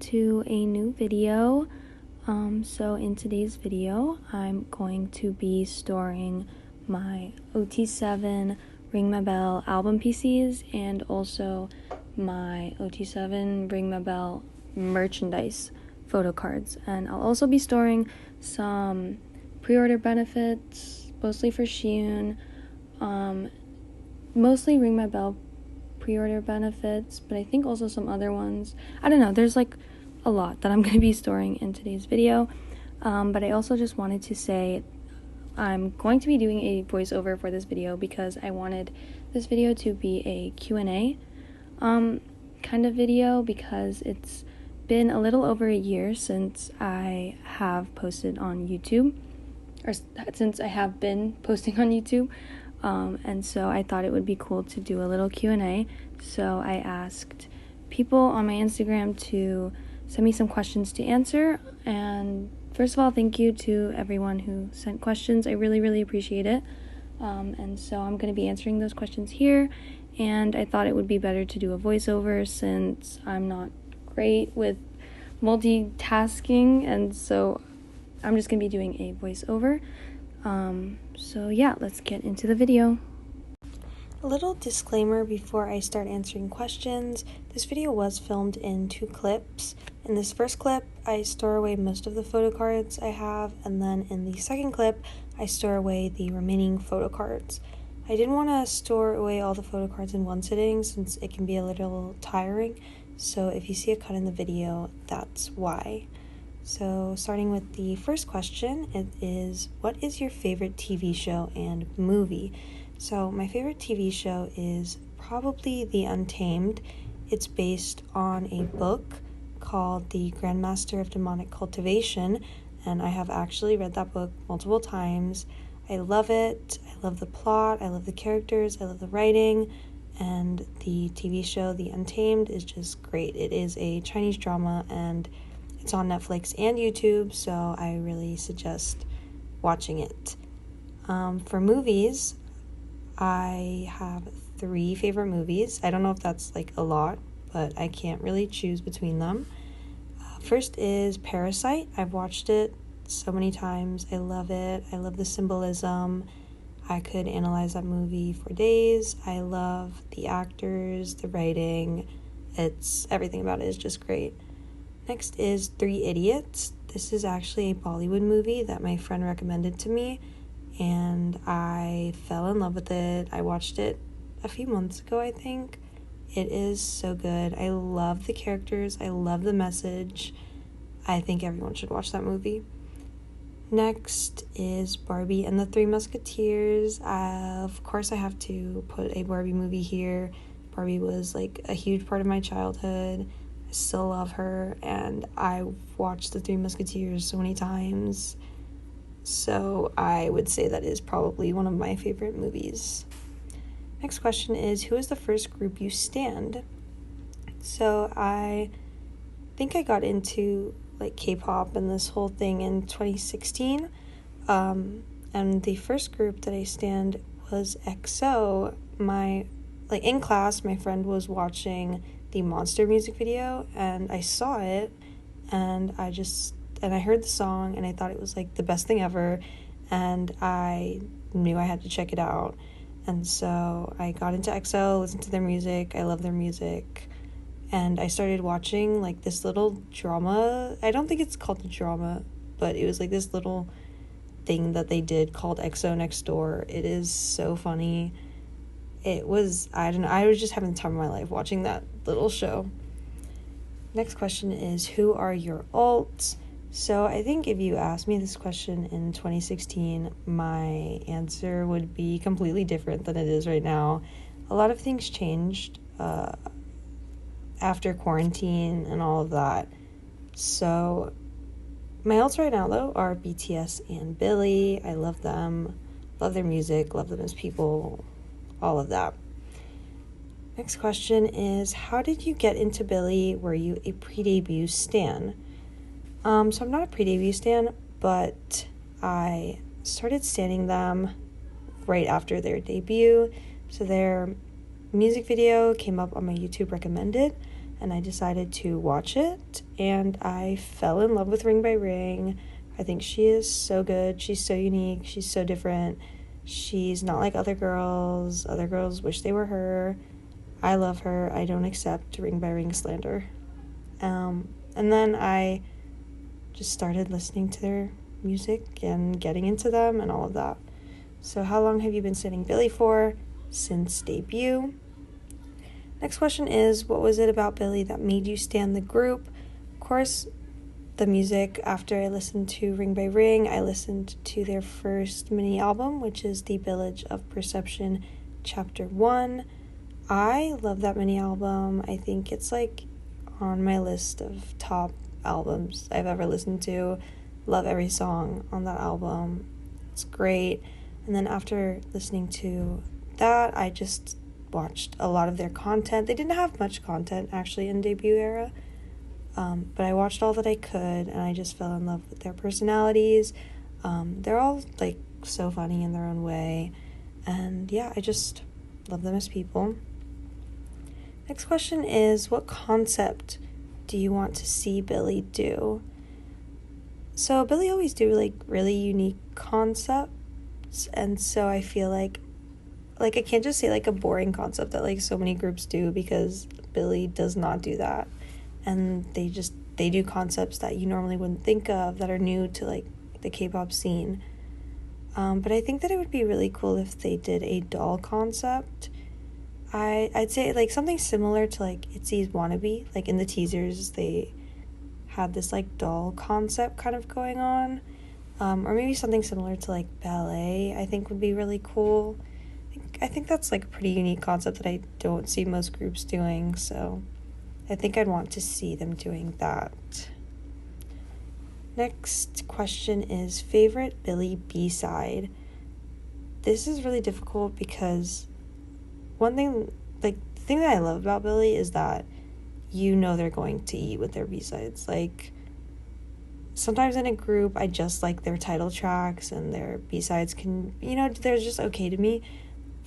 to a new video. So in today's video, I'm going to be storing my ot7 Ring My Bell album PCs and also my ot7 Ring My Bell merchandise photo cards. And I'll also be storing some pre-order benefits, mostly for Shein, mostly Ring My Bell pre-order benefits, but I think also some other ones. I don't know, there's like a lot that I'm going to be storing in today's video, but I also just wanted to say I'm going to be doing a voiceover for this video because I wanted this video to be a Q&A kind of video, because it's been a little over a year since I have posted on YouTube, or since I have been posting on YouTube. And so I thought it would be cool to do a little Q&A. So I asked people on my Instagram to send me some questions to answer. And first of all, thank you to everyone who sent questions. I really, really appreciate it. And so I'm going to be answering those questions here. And I thought it would be better to do a voiceover since I'm not great with multitasking. And so I'm just going to be doing a voiceover. So yeah, let's get into the video. A little disclaimer before I start answering questions. This video was filmed in 2 clips. In this first clip, I store away most of the photo cards I have, and then in the second clip, I store away the remaining photo cards. I didn't want to store away all the photo cards in one sitting since it can be a little tiring, so if you see a cut in the video, that's why. So starting with the first question, it is, what is your favorite TV show and movie? So my favorite TV show is probably The Untamed. It's based on a book called The Grandmaster of Demonic Cultivation, and I have actually read that book multiple times. I love it. I love the plot. I love the characters. I love the writing. And the TV show The Untamed is just great. It is a Chinese drama, and it's on Netflix and YouTube, so I really suggest watching it. For movies, I have 3 favorite movies. I don't know if that's like a lot, but I can't really choose between them. First is Parasite. I've watched it so many times. I love it. I love the symbolism. I could analyze that movie for days. I love the actors, the writing. Everything about it is just great. Next is 3 Idiots. This is actually a Bollywood movie that my friend recommended to me, and I fell in love with it. I watched it a few months ago, I think. It is so good. I love the characters. I love the message. I think everyone should watch that movie. Next is Barbie and the 3 Musketeers. Of course, I have to put a Barbie movie here. Barbie was like a huge part of my childhood. I still love her, and I watched the 3 Musketeers so many times, so I would say that is probably one of my favorite movies. Next question is, who is the first group you stan? So I think I got into like K-pop and this whole thing in 2016, and the first group that I stan was EXO. In class, my friend was watching the Monster music video, and I saw it, and I heard the song, and I thought it was like the best thing ever, and I knew I had to check it out. And so I got into EXO, listened to their music. I love their music, and I started watching like this little drama. I don't think it's called a drama, but it was like this little thing that they did called EXO Next Door. It is so funny. I was just having the time of my life watching that little show. Next question is, who are your alts? So I think if you asked me this question in 2016, my answer would be completely different than it is right now. A lot of things changed after quarantine and all of that. So my alts right now, though, are BTS and billlie. I love them, love their music, love them as people, all of that. Next question is, how did you get into billlie? Were you a pre-debut stan? So I'm not a pre-debut stan, but I started standing them right after their debut. So their music video came up on my YouTube recommended, and I decided to watch it, and I fell in love with Ring by Ring. I think she is so good. She's so unique. She's so different. She's not like other girls. Other girls wish they were her. I love her. I don't accept Ring by Ring slander. And then I just started listening to their music and getting into them and all of that. So how long have you been studying billlie for? Since debut. Next question is, what was it about billlie that made you stan the group? Of course, the music. After I listened to Ring by Ring, I listened to their first mini album, which is The Village of Perception Chapter 1. I love that mini album. I think it's like on my list of top albums I've ever listened to. Love every song on that album. It's great. And then after listening to that, I just watched a lot of their content. They didn't have much content actually in debut era, but I watched all that I could, and I just fell in love with their personalities. They're all like so funny in their own way, and yeah, I just love them as people. Next question is, what concept do you want to see billlie do? So billlie always do like really unique concepts, and so I feel like I can't just say like a boring concept that like so many groups do, because billlie does not do that. And they do concepts that you normally wouldn't think of, that are new to like the K-pop scene. But I think that it would be really cool if they did a doll concept. I'd say like something similar to like ITZY's Wannabe. Like in the teasers, they had this like doll concept kind of going on. Or maybe something similar to like ballet, I think would be really cool. I think that's like a pretty unique concept that I don't see most groups doing, so I think I'd want to see them doing that. Next question is, favorite billlie B-side. This is really difficult because one thing, like the thing that I love about billlie is that you know they're going to eat with their B-sides. Like sometimes in a group, I just like their title tracks, and their B-sides can, they're just okay to me.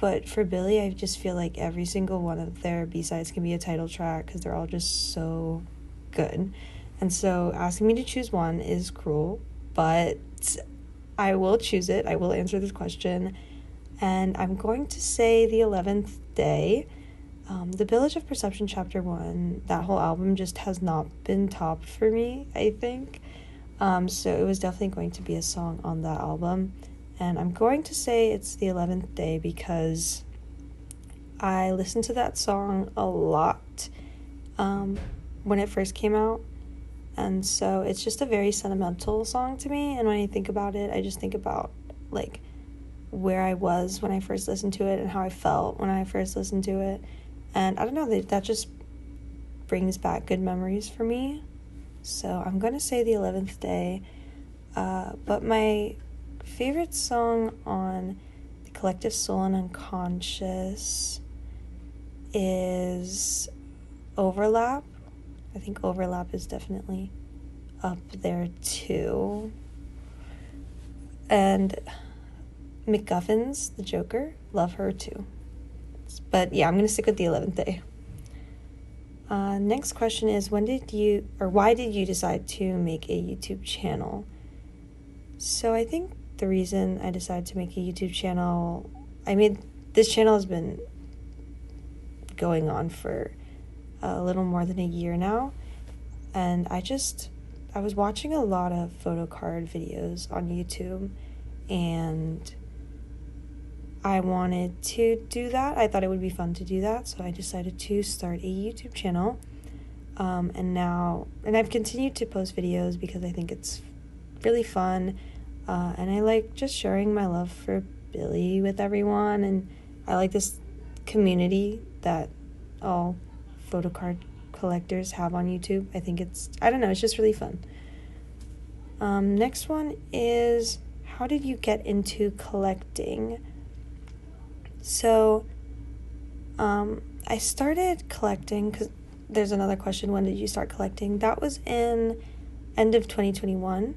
But for billlie, I just feel like every single one of their B-sides can be a title track, because they're all just so good. And so asking me to choose one is cruel, but I will choose it. I will answer this question. And I'm going to say The 11th Day. The Village of Perception Chapter 1, that whole album just has not been topped for me, I think. So it was definitely going to be a song on that album. And I'm going to say it's The 11th Day because I listened to that song a lot when it first came out. And so it's just a very sentimental song to me. And when I think about it, I just think about like where I was when I first listened to it and how I felt when I first listened to it. And I don't know, that just brings back good memories for me. So I'm going to say The 11th Day. But my favorite song on The Collective Soul and Unconscious is Overlap. I think Overlap is definitely up there too. And McGuffin's The Joker, love her too. But yeah, I'm going to stick with The 11th Day. Next question is, why did you decide to make a YouTube channel? So I think the reason I decided to make a YouTube channel, this channel has been going on for a little more than a year now, and I was watching a lot of photocard videos on YouTube, and I wanted to do that. I thought it would be fun to do that, so I decided to start a YouTube channel. And I've continued to post videos because I think it's really fun, and I like just sharing my love for billlie with everyone, and I like this community that all photocard collectors have on YouTube. I think it's just really fun. Next one is, how did you get into collecting? So, I started collecting, because there's another question, when did you start collecting? That was in end of 2021,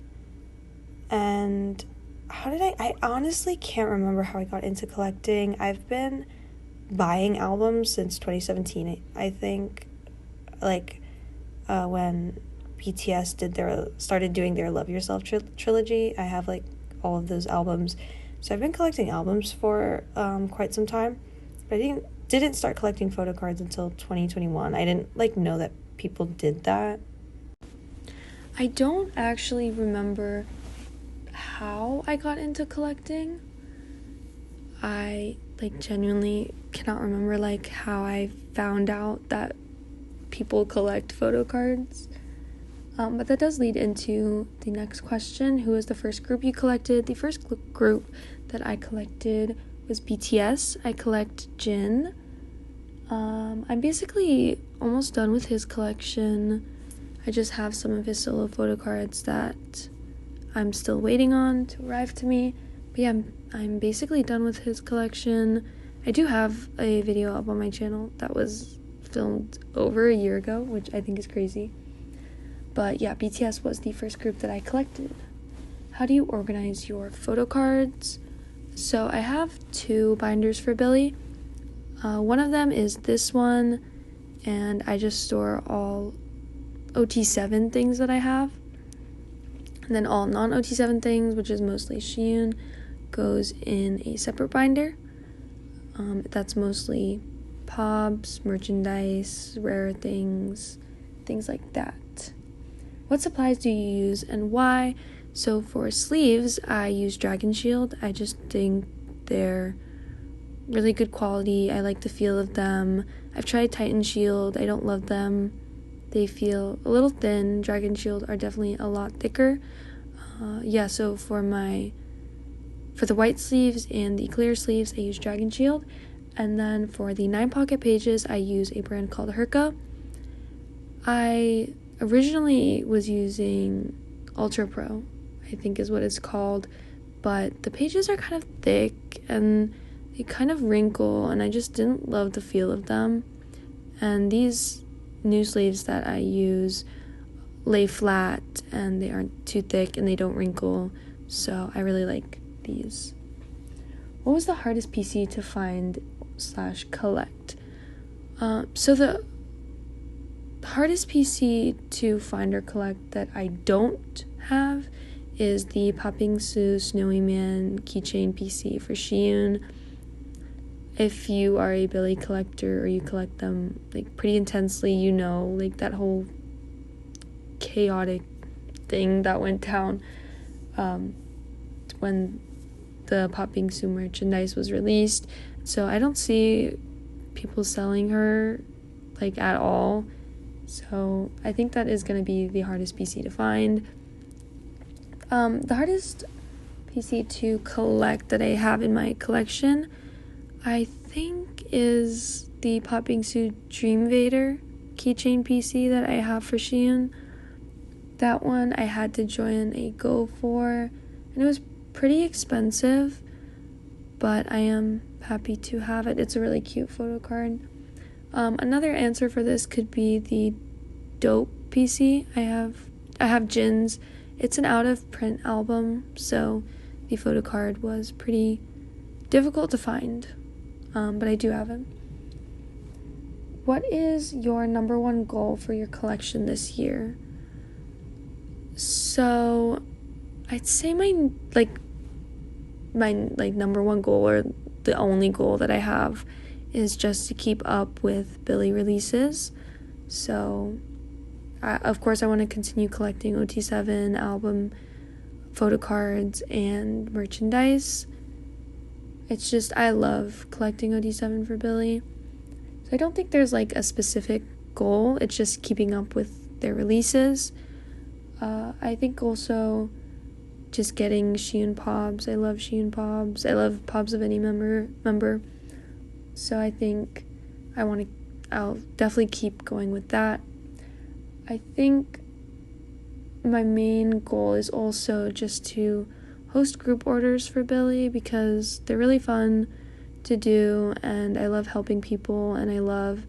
and I honestly can't remember how I got into collecting. I've been buying albums since 2017, I think. like when BTS started doing their Love Yourself trilogy. I have like all of those albums. So I've been collecting albums for quite some time. But I didn't start collecting photo cards until 2021. I didn't like know that people did that. I don't actually remember how I got into collecting. I like genuinely cannot remember like how I found out that people collect photo cards. But that does lead into the next question. Who was the first group you collected? The first group that I collected was BTS. I collect Jin. I'm basically almost done with his collection. I just have some of his solo photo cards that I'm still waiting on to arrive to me. But yeah, I'm basically done with his collection. I do have a video up on my channel that was filmed over a year ago, which I think is crazy. But yeah, BTS was the first group that I collected. How do you organize your photo cards? So I have 2 binders for billlie. One of them is this one, and I just store all ot7 things that I have. And then all non-ot7 things, which is mostly Siyoon, goes in a separate binder. That's mostly pobs, merchandise, rare things, things like that. What supplies do you use and why? So for sleeves, I use Dragon Shield. I just think they're really good quality. I like the feel of them. I've tried Titan Shield. I don't love them. They feel a little thin. Dragon Shield are definitely a lot thicker. So for the white sleeves and the clear sleeves, I use Dragon Shield. And then for the 9 pocket pages, I use a brand called Herka. I originally was using Ultra Pro, I think is what it's called, but the pages are kind of thick and they kind of wrinkle, and I just didn't love the feel of them. And these new sleeves that I use lay flat and they aren't too thick and they don't wrinkle, so I really like these. What was the hardest PC to find / collect? So the hardest PC to find or collect that I don't have is the Popping Sue Snowy Man keychain PC for Siyoon. If you are a billlie collector or you collect them like pretty intensely, you know like that whole chaotic thing that went down when the Popping Sue merchandise was released. So I don't see people selling her like at all. So I think that is going to be the hardest PC to find. The hardest PC to collect that I have in my collection, I think, is the Popping Sue Dream Vader keychain PC that I have for Siyoon. That one I had to join a Go for, and it was pretty expensive, but I am happy to have it. It's a really cute photo card. Another answer for this could be the Dope PC. I have Jin's. It's an out-of-print album, so the photo card was pretty difficult to find, but I do have it. What is your number 1 goal for your collection this year? So I'd say my number 1 goal, or the only goal that I have, is just to keep up with billlie releases. So of course I want to continue collecting ot7 album photo cards and merchandise. It's just I love collecting ot7 for billlie. So I don't think there's like a specific goal. It's just keeping up with their releases. I think also just getting Siyoon pobs. I love Siyoon pobs. I love pobs of any member. So I think I'll definitely keep going with that. I think my main goal is also just to host group orders for billlie, because they're really fun to do, and I love helping people, and I love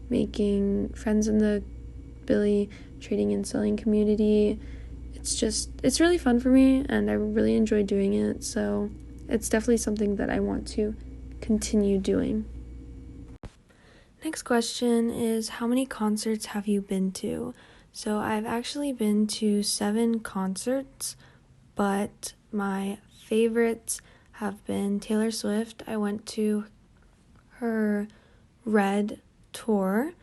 making friends in the billlie trading and selling community. It's really fun for me, and I really enjoy doing it, so it's definitely something that I want to continue doing. Next question is, how many concerts have you been to? So I've actually been to 7 concerts, but my favorites have been Taylor Swift. I went to her Red tour,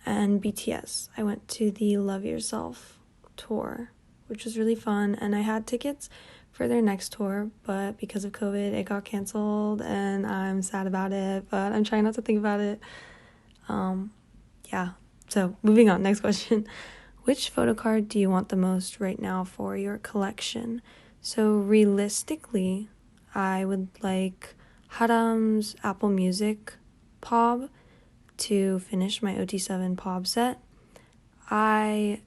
and BTS. I went to the Love Yourself tour, which was really fun, and I had tickets for their next tour, but because of COVID, it got canceled, and I'm sad about it, but I'm trying not to think about it. Yeah, so moving on, next question. Which photo card do you want the most right now for your collection? So realistically, I would like Haram's Apple Music POB to finish my ot7 POB set. I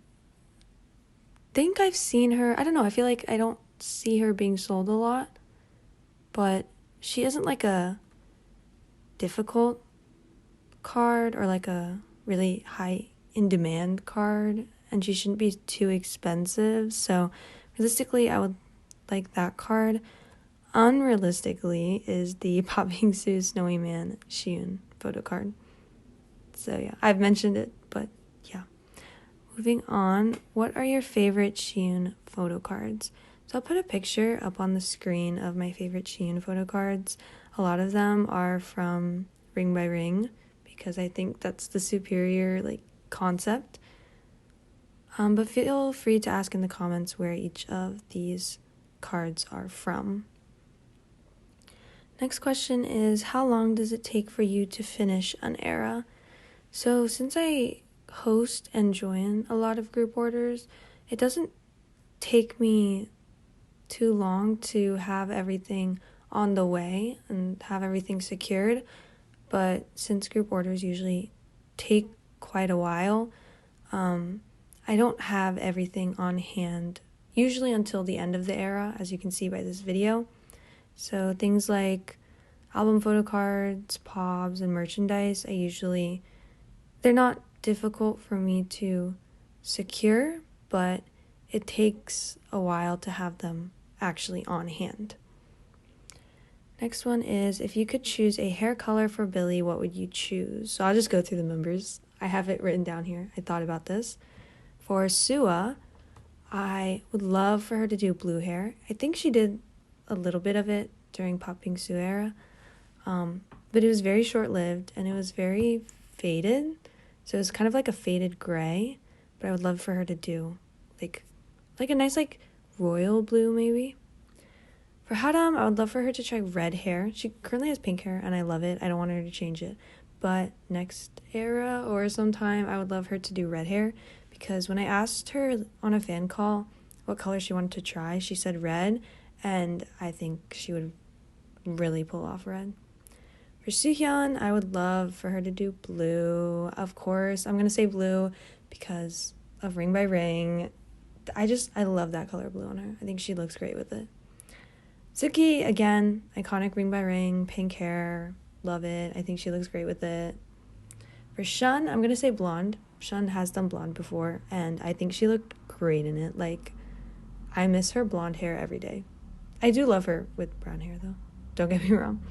think I've seen her, I don't know, I feel like I don't see her being sold a lot, but she isn't like a difficult card or like a really high in demand card, and she shouldn't be too expensive, so realistically I would like that card. Unrealistically is the Popping Sue Snowy Man Siyoon photo card. So yeah, I've mentioned it, but yeah. Moving on, what are your favorite Siyoon photo cards? So I'll put a picture up on the screen of my favorite Siyoon photo cards. A lot of them are from Ring by Ring, because I think that's the superior concept. But feel free to ask in the comments where each of these cards are from. Next question is, how long does it take for you to finish an era? So since I host and join a lot of group orders, it doesn't take me too long to have everything on the way and have everything secured. But since group orders usually take quite a while, I don't have everything on hand usually until the end of the era, as you can see by this video. So things like album photo cards, POBs, and merchandise, they're not difficult for me to secure, but it takes a while to have them actually on hand. Next one is, if you could choose a hair color for Billlie, what would you choose? So I'll just go through the members. I have it written down here. I thought about this. For Sua, I would love for her to do blue hair. I think she did a little bit of it during Popping Sue era, but it was very short-lived and it was very faded. So it was kind of like a faded gray, but I would love for her to do like a nice royal blue maybe. For Haram, I would love for her to try red hair. She currently has pink hair and I love it. I don't want her to change it. But next era or sometime, I would love her to do red hair, because when I asked her on a fan call what color she wanted to try, she said red, and I think she would really pull off red. For Suhyun, I would love for her to do blue. Of course, I'm going to say blue because of Ring by Ring. I love that color blue on her. I think she looks great with it. Suki, again, iconic Ring by Ring, pink hair, love it. I think she looks great with it. For Shun, I'm going to say blonde. Shun has done blonde before, and I think she looked great in it. I miss her blonde hair every day. I do love her with brown hair, though. Don't get me wrong.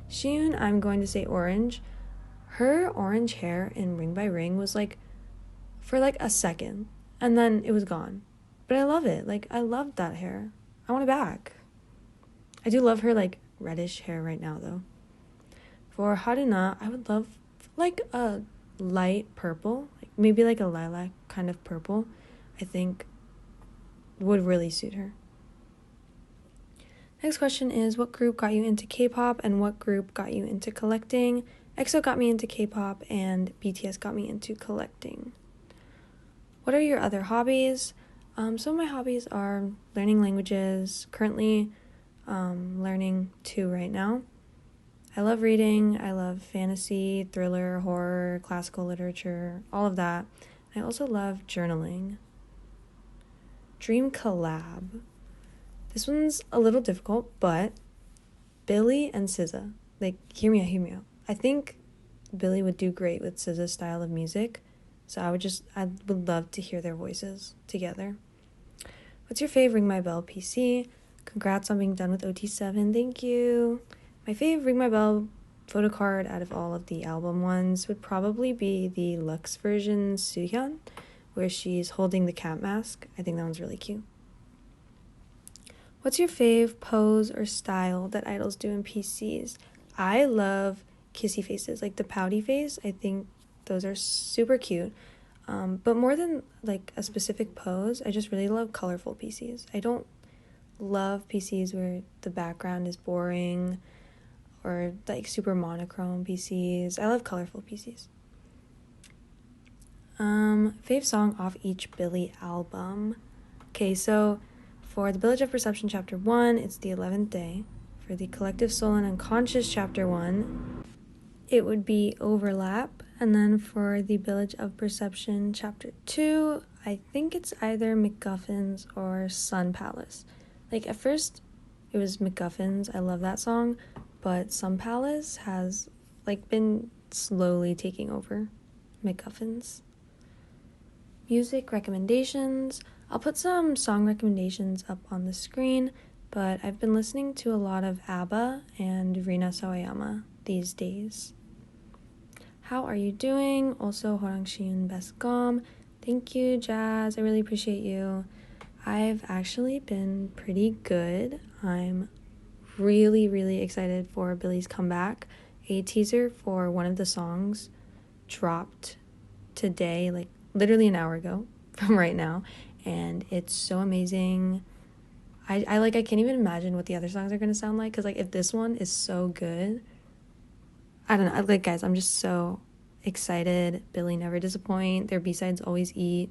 Siyoon, I'm going to say orange. Her orange hair in Ring by Ring was for a second, and then it was gone. But I love it. I love that hair. I want it back. I do love her reddish hair right now, though. For Haruna, I would love a light purple, maybe a lilac kind of purple. I think would really suit her. Next question is, what group got you into K-pop and what group got you into collecting? EXO got me into K-pop and BTS got me into collecting. What are your other hobbies? Some of my hobbies are learning languages. Currently learning 2 right now. I love reading. I love fantasy, thriller, horror, classical literature, all of that. I also love journaling. Dream collab. This one's a little difficult, but Billlie and SZA. Hear me out. I think Billlie would do great with SZA's style of music, so I would love to hear their voices together. What's your fave Ring My Bell PC? Congrats on being done with ot7. Thank you. My fave Ring My Bell photo card out of all of the album ones would probably be the Luxe version Soohyun, where she's holding the cat mask. I think that one's really cute. What's your fave pose or style that idols do in PCs? I love kissy faces, like the pouty face. I think those are super cute. But more than like a specific pose, I just really love colorful PCs. I don't love PCs where the background is boring or like super monochrome PCs. I love colorful PCs. Fave song off each billlie album. Okay, so for the Village of Perception Chapter 1, it's the 11th Day. For the Collective Soul and Unconscious Chapter 1, it would be Overlap. And then for the Village of Perception Chapter 2, I think it's either MacGuffins or Sun Palace. Like, at first, it was MacGuffins. I love that song. But Sun Palace has, like, been slowly taking over MacGuffins. Music recommendations. I'll put some song recommendations up on the screen, but I've been listening to a lot of ABBA and Rina Sawayama these days. How are you doing? Also, horangsiyoon best gom. Thank you, Jazz. I really appreciate you. I've actually been pretty good. I'm really, really excited for Billie's comeback. A teaser for one of the songs dropped today, like literally an hour ago from right now, and it's so amazing. I can't even imagine what the other songs are going to sound like, because like if this one is so good, I don't know, like guys, I'm just so excited. Billlie never disappoint, their B-sides always eat,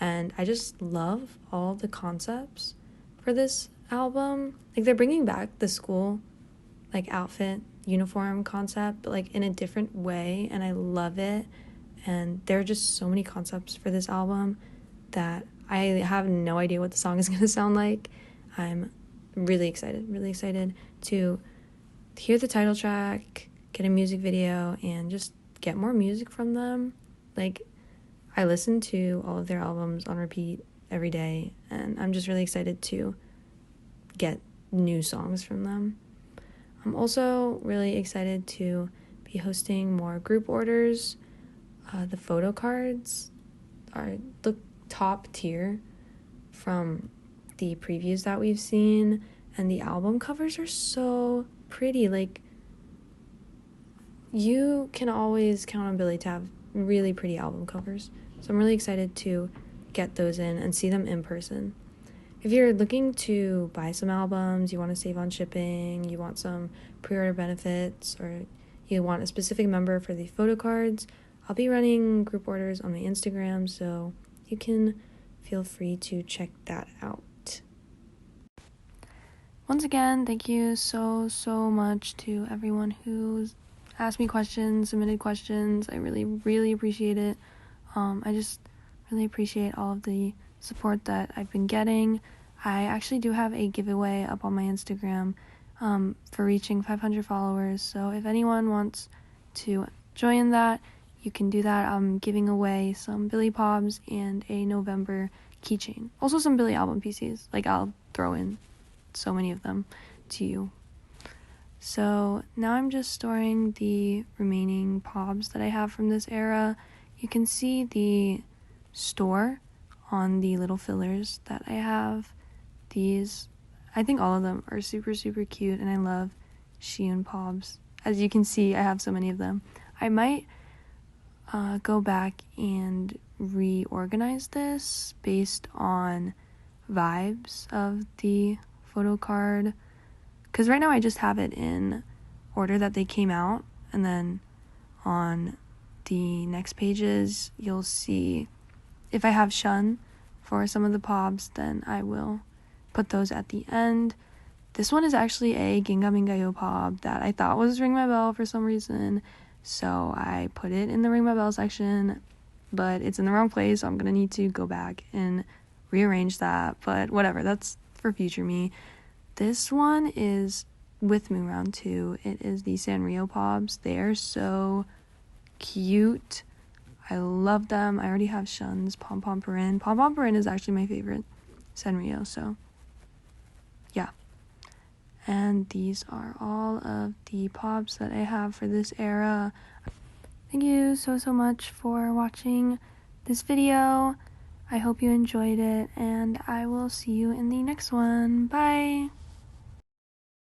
and I just love all the concepts for this album. Like they're bringing back the school like outfit uniform concept, but like in a different way, and I love it. And there are just so many concepts for this album that I have no idea what the song is going to sound like. I'm really excited to hear the title track, get a music video, and just get more music from them. Like, I listen to all of their albums on repeat every day, and I'm just really excited to get new songs from them. I'm also really excited to be hosting more group orders. The photo cards are the top tier from the previews that we've seen, and the album covers are so pretty. Like, you can always count on Billlie to have really pretty album covers, so I'm really excited to get those in and see them in person. If you're looking to buy some albums, you want to save on shipping, you want some pre-order benefits, or you want a specific member for the photo cards, I'll be running group orders on my Instagram, so you can feel free to check that out. Once again, thank you so much to everyone who's asked me questions, submitted questions. I really appreciate it. I just really appreciate all of the support that I've been getting. I actually do have a giveaway up on my Instagram for reaching 500 followers, so if anyone wants to join that, you can do that. I'm giving away some Billlie Pobs and a November keychain. Also some Billlie album PCs. Like, I'll throw in so many of them to you. So now I'm just storing the remaining Pobs that I have from this era. You can see the store on the little fillers that I have. These, I think all of them are super cute, and I love Siyoon Pobs. As you can see, I have so many of them. I might go back and reorganize this based on vibes of the photo card, because right now I just have it in order that they came out, and then on the next pages you'll see if I have shun for some of the Pobs, then I will put those at the end. This one is actually a Ginga Mingayo Pob that I thought was Ring My Bell for some reason, so I put it in the Ring My Bell section, but it's in the wrong place, so I'm gonna need to go back and rearrange that, but whatever, that's for future me. This one is with Moon Round 2. It is the Sanrio Pobs. They are so cute. I love them. I already have Shun's Pom Pom Purin. Pom Pom Purin is actually my favorite Sanrio, so yeah. And these are all of the pops that I have for this era. Thank you so much for watching this video. I hope you enjoyed it, and I will see you in the next one. Bye!